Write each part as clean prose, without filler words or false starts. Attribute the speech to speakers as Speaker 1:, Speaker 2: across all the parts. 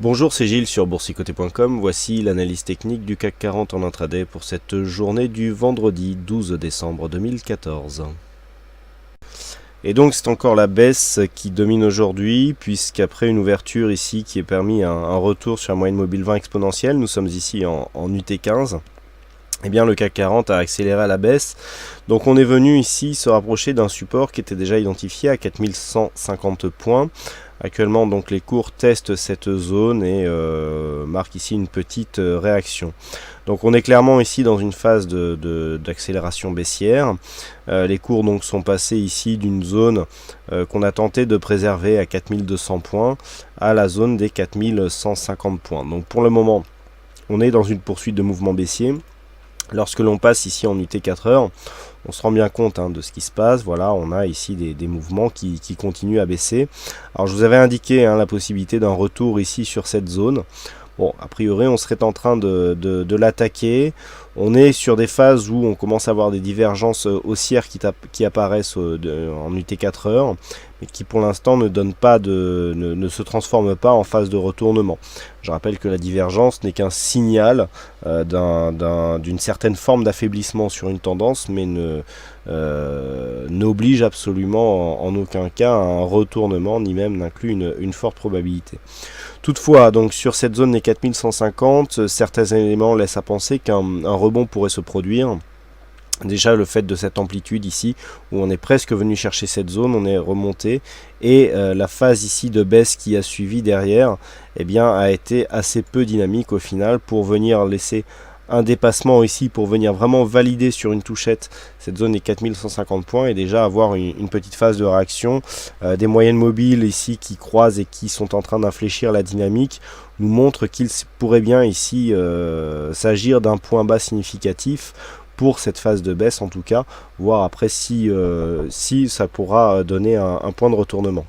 Speaker 1: Bonjour, c'est Gilles sur boursicoté.com. Voici l'analyse technique du CAC 40 en intraday pour cette journée du vendredi 12 décembre 2014. Et donc c'est encore la baisse qui domine aujourd'hui, puisqu'après une ouverture ici qui a permis un retour sur la moyenne mobile 20 exponentielle, nous sommes ici en UT15. Eh bien le CAC 40 a accéléré à la baisse, donc on est venu ici se rapprocher d'un support qui était déjà identifié à 4150 points. Actuellement donc les cours testent cette zone et marquent ici une petite réaction. Donc on est clairement ici dans une phase d'accélération baissière. Les cours donc sont passés ici d'une zone qu'on a tenté de préserver à 4200 points à la zone des 4150 points. Donc pour le moment on est dans une poursuite de mouvement baissier. Lorsque l'on passe ici en UT 4 heures, on se rend bien compte de ce qui se passe. Voilà, on a ici des mouvements qui continuent à baisser. Alors je vous avais indiqué la possibilité d'un retour ici sur cette zone. Bon, a priori, on serait en train de l'attaquer. On est sur des phases où on commence à avoir des divergences haussières qui apparaissent en UT 4 heures, mais qui pour l'instant ne se transforment pas en phase de retournement. Je rappelle que la divergence n'est qu'un signal d'une certaine forme d'affaiblissement sur une tendance, mais n'oblige absolument en aucun cas à un retournement, ni même n'inclut une forte probabilité. Toutefois, donc sur cette zone des 4150, certains éléments laissent à penser qu'un rebond pourrait se produire. Déjà le fait de cette amplitude ici, où on est presque venu chercher cette zone, on est remonté, et la phase ici de baisse qui a suivi derrière, eh bien, a été assez peu dynamique au final pour venir laisser un dépassement ici, pour venir vraiment valider sur une touchette cette zone des 4150 points et déjà avoir une petite phase de réaction. Des moyennes mobiles ici qui croisent et qui sont en train d'infléchir la dynamique nous montrent qu'il pourrait bien ici s'agir d'un point bas significatif pour cette phase de baisse en tout cas, voir après si ça pourra donner un point de retournement.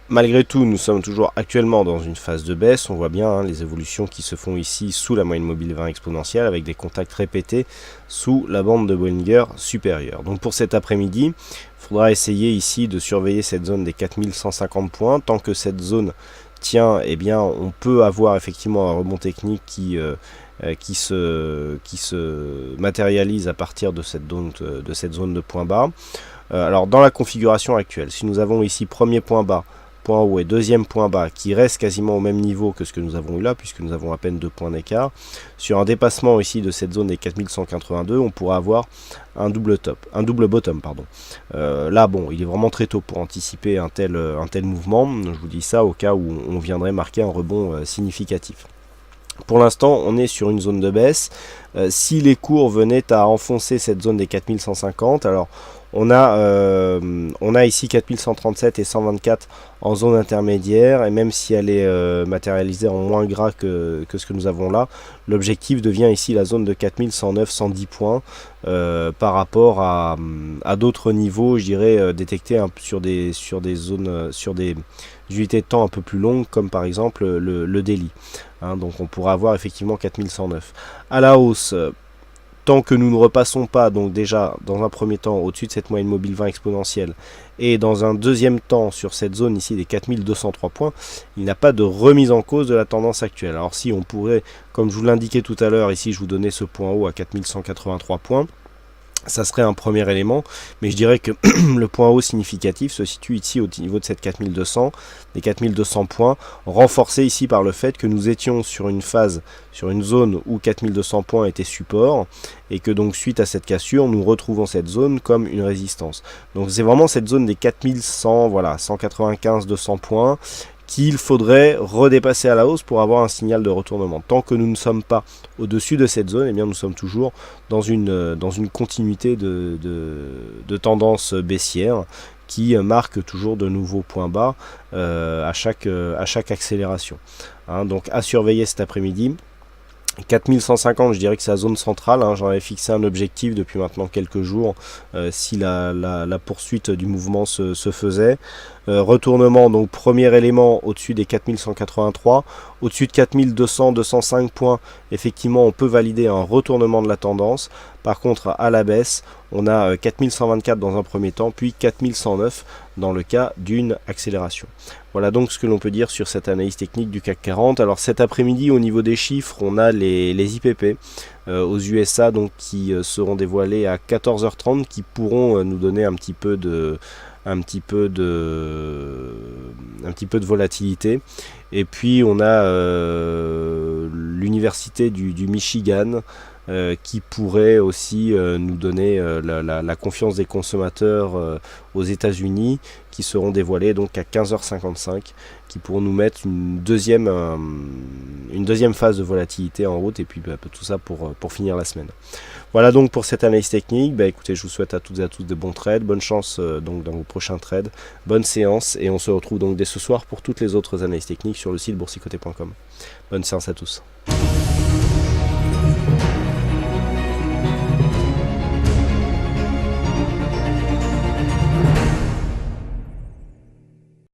Speaker 1: Malgré tout, nous sommes toujours actuellement dans une phase de baisse. On voit bien les évolutions qui se font ici sous la moyenne mobile 20 exponentielle avec des contacts répétés sous la bande de Bollinger supérieure. Donc pour cet après-midi, il faudra essayer ici de surveiller cette zone des 4150 points. Tant que cette zone tient, eh bien, on peut avoir effectivement un rebond technique qui se matérialise à partir de cette zone de point bas. Alors dans la configuration actuelle, si nous avons ici premier point bas, point haut et deuxième point bas qui reste quasiment au même niveau que ce que nous avons eu là, puisque nous avons à peine 2 points d'écart, sur un dépassement ici de cette zone des 4182, on pourra avoir un double bottom. Là bon, il est vraiment très tôt pour anticiper un tel mouvement. Je vous dis ça au cas où on viendrait marquer un rebond significatif. Pour l'instant, on est sur une zone de baisse. Si les cours venaient à enfoncer cette zone des 4150, alors on a ici 4137 et 124 en zone intermédiaire, et même si elle est matérialisée en moins gras que ce que nous avons là, l'objectif devient ici la zone de 4109-110 points par rapport à d'autres niveaux, je dirais, détectés sur des unités de temps un peu plus longues, comme par exemple le daily. Donc on pourra avoir effectivement 4109. À la hausse, tant que nous ne repassons pas, donc déjà dans un premier temps au-dessus de cette moyenne mobile 20 exponentielle, et dans un deuxième temps sur cette zone ici des 4203 points, il n'y a pas de remise en cause de la tendance actuelle. Alors si on pourrait, comme je vous l'indiquais tout à l'heure, ici je vous donnais ce point haut à 4183 points, ça serait un premier élément, mais je dirais que le point haut significatif se situe ici au niveau de cette 4200, des 4200 points, renforcé ici par le fait que nous étions sur une phase, sur une zone où 4200 points étaient support, et que donc suite à cette cassure, nous retrouvons cette zone comme une résistance. Donc c'est vraiment cette zone des 4100, voilà, 195-200 points, qu'il faudrait redépasser à la hausse pour avoir un signal de retournement. Tant que nous ne sommes pas au-dessus de cette zone, eh bien nous sommes toujours dans une continuité de tendance baissière qui marque toujours de nouveaux points bas à chaque accélération. Donc à surveiller cet après-midi. 4150, je dirais que c'est la zone centrale, j'en avais fixé un objectif depuis maintenant quelques jours si la poursuite du mouvement se faisait. Retournement, donc premier élément au-dessus des 4183, au-dessus de 4200-205 points, effectivement on peut valider un retournement de la tendance. Par contre à la baisse, on a 4124 dans un premier temps, puis 4109 dans le cas d'une accélération. Voilà donc ce que l'on peut dire sur cette analyse technique du CAC 40. Alors cet après-midi au niveau des chiffres, on a les IPP aux USA donc, qui seront dévoilés à 14h30, qui pourront nous donner un petit peu de volatilité. Et puis on a l'université du Michigan qui pourrait aussi nous donner la confiance des consommateurs aux États-Unis, qui seront dévoilés donc à 15h55, qui pourront nous mettre une deuxième phase de volatilité en route, et puis tout ça pour finir la semaine. Voilà donc pour cette analyse technique. Écoutez, je vous souhaite à toutes et à tous de bons trades, bonne chance donc dans vos prochains trades, bonne séance, et on se retrouve donc dès ce soir pour toutes les autres analyses techniques sur le site boursicoté.com. Bonne séance à tous.